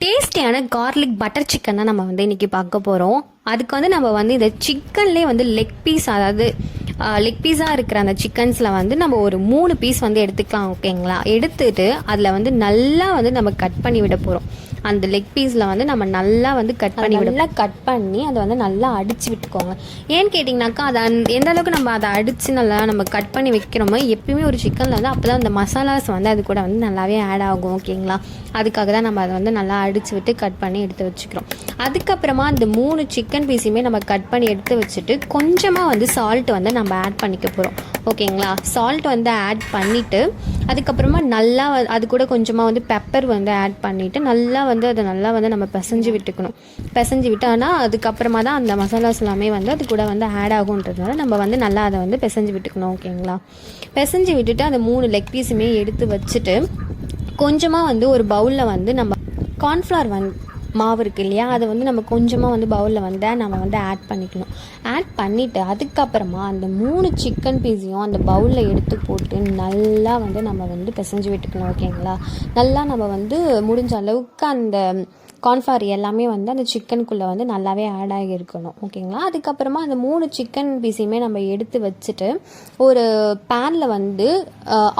டேஸ்டியான garlic butter chicken தான் நம்ம வந்து இன்றைக்கி பார்க்க போகிறோம். அதுக்கு வந்து நம்ம வந்து இந்த சிக்கன்லேயே வந்து லெக் பீஸ், அதாவது லெக் பீஸாக இருக்கிற அந்த சிக்கன்ஸில் வந்து நம்ம ஒரு 3 பீஸ் வந்து எடுத்துக்கலாம். ஓகேங்களா? எடுத்துட்டு அதில் வந்து நல்லா வந்து நம்ம கட் பண்ணி விட போகிறோம். அந்த லெக் பீஸில் வந்து நம்ம நல்லா வந்து கட் பண்ணி அதை வந்து நல்லா அடித்து விட்டுக்கோங்க. ஏன்னு கேட்டிங்கனாக்கா அதை எந்த அளவுக்கு நம்ம அதை அடித்து நல்லா நம்ம கட் பண்ணி வைக்கிறோமோ, எப்பயுமே ஒரு சிக்கனில் வந்து அப்போ தான் அந்த மசாலாஸ் வந்து அது கூட வந்து நல்லாவே ஆட் ஆகும். ஓகேங்களா? அதுக்காக தான் நம்ம அதை வந்து நல்லா அடித்து விட்டு கட் பண்ணி எடுத்து வச்சுக்கிறோம். அதுக்கப்புறமா அந்த 3 சிக்கன் பீஸையுமே நம்ம கட் பண்ணி எடுத்து வச்சுட்டு கொஞ்சமாக வந்து சால்ட் வந்து நம்ம ஆட் பண்ணிக்க போகிறோம். ஓகேங்களா? சால்ட் வந்து ஆட் பண்ணிவிட்டு அதுக்கப்புறமா நல்லா அது கூட கொஞ்சமாக வந்து பெப்பர் வந்து ஆட் பண்ணிவிட்டு நல்லா வந்து அதை நல்லா வந்து நம்ம பிசைஞ்சு விட்டுக்கணும். பிசைஞ்சு விட்டு ஆனால் அதுக்கப்புறமா தான் அந்த மசாலாஸ் எல்லாமே வந்து அது கூட வந்து ஆட் ஆகுன்றதுனால நம்ம வந்து நல்லா அதை வந்து பிசைஞ்சு விட்டுக்கணும். ஓகேங்களா? பிசைஞ்சு விட்டுட்டு அந்த 3 லெக் பீஸுமே எடுத்து வச்சுட்டு கொஞ்சமாக வந்து ஒரு பவுலில் வந்து நம்ம கார்ன்ஃப்ளவர் மாவு இருக்குது இல்லையா, அதை வந்து நம்ம கொஞ்சமாக வந்து பவுலில் வந்து நம்ம வந்து ஆட் பண்ணிக்கணும். ஆட் பண்ணிவிட்டு அதுக்கப்புறமா அந்த 3 சிக்கன் பீஸையும் அந்த பவுலில் எடுத்து போட்டு நல்லா வந்து நம்ம வந்து பிசைஞ்சு விட்டுக்கணும். ஓகேங்களா? நல்லா நம்ம வந்து முடிஞ்ச அளவுக்கு அந்த கார்ன்ஃப்ளவர் எல்லாமே வந்து அந்த சிக்கனுக்குள்ளே வந்து நல்லாவே ஆட் ஆகியிருக்கணும். ஓகேங்களா? அதுக்கப்புறமா அந்த 3 சிக்கன் பீஸையுமே நம்ம எடுத்து வச்சுட்டு ஒரு பேனில் வந்து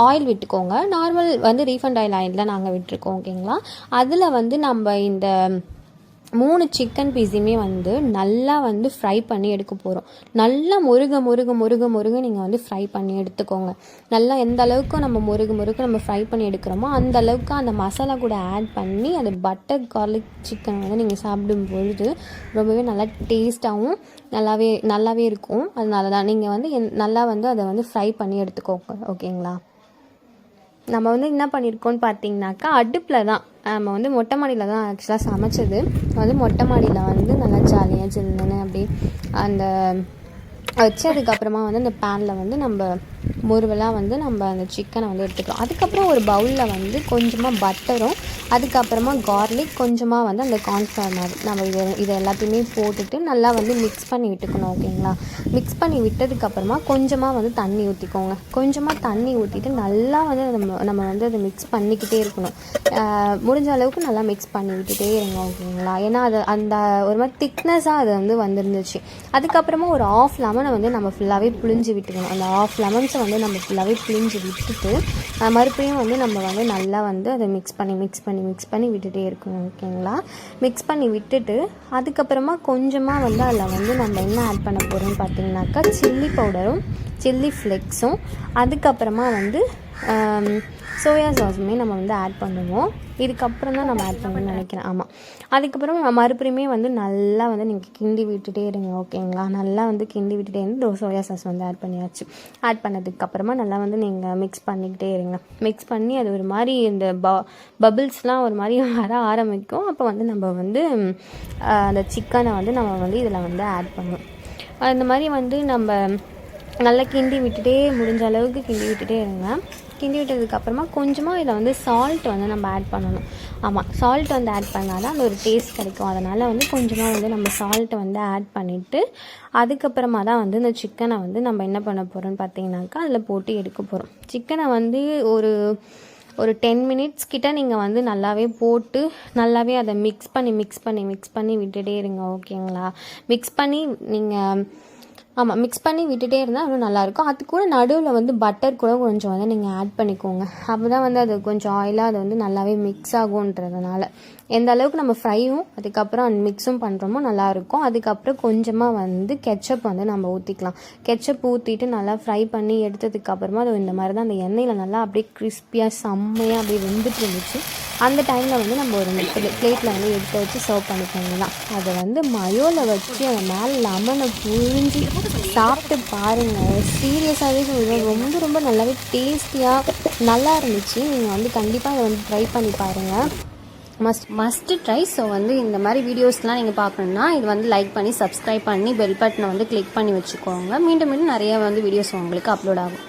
ஆயில் விட்டுக்கோங்க. நார்மல் வந்து ரீஃபண்ட் ஆயில் தான் நாங்கள் விட்டுருக்கோம். ஓகேங்களா? அதில் வந்து நம்ம இந்த 3 சிக்கன் பீஸையுமே வந்து நல்லா வந்து ஃப்ரை பண்ணி எடுக்க போகிறோம். நல்லா முருக நீங்கள் வந்து ஃப்ரை பண்ணி எடுத்துக்கோங்க. நல்லா எந்த அளவுக்கு நம்ம முருக நம்ம ஃப்ரை பண்ணி எடுக்கிறோமோ அந்த அளவுக்கு அந்த மசாலா கூட ஆட் பண்ணி அந்த பட்டர் கார்லிக் சிக்கன் வந்து நீங்கள் சாப்பிடும் பொழுது ரொம்பவே நல்லா டேஸ்ட்டாகவும் நல்லாவே இருக்கும். அதனால தான் நீங்கள் வந்து நல்லா வந்து அதை வந்து ஃப்ரை பண்ணி எடுத்துக்கோங்க. ஓகேங்களா? நம்ம வந்து என்ன பண்ணியிருக்கோன்னு பார்த்தீங்கன்னாக்கா, அடுப்பில் தான் நம்ம வந்து மொட்டை மாடியில் தான் ஆக்சுவலாக சமைச்சது. வந்து மொட்டை மாடியில் வந்து நல்லா ஜாலியாக சில்லுன்னு அப்படி அந்த வச்சதுக்கப்புறமா வந்து அந்த பேனில் வந்து நம்ம முருவலாக வந்து நம்ம அந்த சிக்கனை வந்து எடுத்துக்கிறோம். அதுக்கப்புறம் ஒரு பவுலில் வந்து கொஞ்சமாக பட்டரும் அதுக்கப்புறமா கார்லிக் கொஞ்சமாக வந்து அந்த கார்ன்ஃப்ளவர் மாதிரி நம்ம இதை எல்லாத்தையுமே போட்டுட்டு நல்லா வந்து மிக்ஸ் பண்ணி விட்டுக்கணும். ஓகேங்களா? மிக்ஸ் பண்ணி விட்டதுக்கப்புறமா கொஞ்சமாக வந்து தண்ணி ஊற்றிக்கோங்க. கொஞ்சமாக தண்ணி ஊற்றிட்டு நல்லா வந்து நம்ம வந்து அதை மிக்ஸ் பண்ணிக்கிட்டே இருக்கணும். முடிஞ்ச அளவுக்கு நல்லா மிக்ஸ் பண்ணி விட்டுட்டே இருங்க. ஓகேங்களா? ஏன்னா அது அந்த ஒரு மாதிரி திக்னஸாக அது வந்து வந்துருந்துச்சு. அதுக்கப்புறமா ஒரு ஆஃப் லெமனை வந்து நம்ம ஃபுல்லாகவே புழிஞ்சு விட்டுக்கணும். அந்த ஆஃப் லெமன்ஸை வந்து நம்ம ஃபுல்லாகவே புழிஞ்சு விட்டுட்டு மறுபடியும் வந்து நம்ம வந்து நல்லா வந்து அதை மிக்ஸ் பண்ணி விட்டுட்டே இருக்கணும். ஓகேங்களா? மிக்ஸ் பண்ணி விட்டுட்டு அதுக்கப்புறமா கொஞ்சமாக வந்து அதில் வந்து நம்ம என்ன ஆட் பண்ண போகிறோம்னு பார்த்தீங்கன்னாக்கா, சில்லி பவுடரும் சில்லி ஃப்ளெக்ஸும் அதுக்கப்புறமா வந்து சோயா சாஸுமே நம்ம வந்து ஆட் பண்ணுவோம். இதுக்கப்புறம் தான் நம்ம ஆட் பண்ணணும்னு நினைக்கிறேன். ஆமாம். அதுக்கப்புறம் மறுபடியுமே வந்து நல்லா வந்து நீங்கள் கிண்டி விட்டுட்டே இருங்க. ஓகேங்களா? நல்லா வந்து கிண்டி விட்டுட்டே இருந்து சோயா சாஸ் வந்து ஆட் பண்ணியாச்சு. ஆட் பண்ணதுக்கப்புறமா நல்லா வந்து நீங்கள் மிக்ஸ் பண்ணிக்கிட்டே இருங்க. மிக்ஸ் பண்ணி அது ஒரு மாதிரி இந்த பபிள்ஸ்லாம் ஒரு மாதிரி வர ஆரம்பிக்கும். அப்போ வந்து நம்ம வந்து அந்த சிக்கனை வந்து நம்ம வந்து இதில் வந்து ஆட் பண்ணுவோம். அந்த மாதிரி வந்து நம்ம நல்லா கிண்டி விட்டுட்டே முடிஞ்ச அளவுக்கு கிண்டி விட்டுட்டே இருங்க. கிண்டி விட்டதுக்கப்புறமா கொஞ்சமாக இதில் வந்து சால்ட் வந்து நம்ம ஆட் பண்ணணும். ஆமாம், சால்ட் வந்து ஆட் பண்ணால் தான் அந்த ஒரு டேஸ்ட் கிடைக்கும். அதனால் வந்து கொஞ்சமாக வந்து நம்ம சால்ட்டை வந்து ஆட் பண்ணிவிட்டு அதுக்கப்புறமா தான் வந்து இந்த சிக்கனை வந்து நம்ம என்ன பண்ண போகிறோம்னு பார்த்தீங்கன்னாக்கா அதில் போட்டு எடுக்க போகிறோம். சிக்கனை வந்து ஒரு 10 மினிட்ஸ் கிட்ட நீங்கள் வந்து நல்லாவே போட்டு நல்லாவே அதை மிக்ஸ் பண்ணி விட்டுட்டே இருங்க. ஓகேங்களா? மிக்ஸ் பண்ணி விட்டுட்டே இருந்தால் இன்னும் நல்லாயிருக்கும். அது கூட நடுவில் வந்து பட்டர் கூட கொஞ்சம் வந்து நீங்கள் ஆட் பண்ணிக்கோங்க. அப்போ தான் வந்து அது கொஞ்சம் ஆயிலாக அது வந்து நல்லாவே மிக்ஸ் ஆகுன்றதுனால எந்த அளவுக்கு நம்ம ஃப்ரையும் அதுக்கப்புறம் மிக்ஸும் பண்ணுறோமோ நல்லாயிருக்கும். அதுக்கப்புறம் கொஞ்சமாக வந்து கெச்சப் வந்து நம்ம ஊற்றிக்கலாம். கெச்சப் ஊற்றிட்டு நல்லா ஃப்ரை பண்ணி எடுத்ததுக்கப்புறமா அது இந்த மாதிரி தான் அந்த எண்ணெயில் நல்லா அப்படியே கிறிஸ்பியாக செம்மையாக அப்படியே வெந்துட்டு இருந்துச்சு. அந்த டைமில் வந்து நம்ம ஒரு பிளேட்டில் வந்து எடுத்து வச்சு சர்வ் பண்ணிக்கலாம். அதை வந்து மயோவில் வச்சு அதை மேலே லெமனை புழிஞ்சு சாப்பிட்டு பாருங்கள். சீரியஸாகவே சொல்லுவேன், ரொம்ப நல்லாவே டேஸ்டியாக நல்லா இருந்துச்சு. நீங்கள் வந்து கண்டிப்பாக அதை வந்து ட்ரை பண்ணி பாருங்கள். Must try. ஸோ வந்து இந்த மாதிரி வீடியோஸ்லாம் நீங்கள் பார்க்கணுன்னா இது வந்து லைக் பண்ணி சப்ஸ்கிரைப் பண்ணி பெல் பட்டனை வந்து கிளிக் பண்ணி வச்சுக்கோங்க. மீண்டும் நிறைய வந்து வீடியோஸ் உங்களுக்கு அப்லோட் ஆகும்.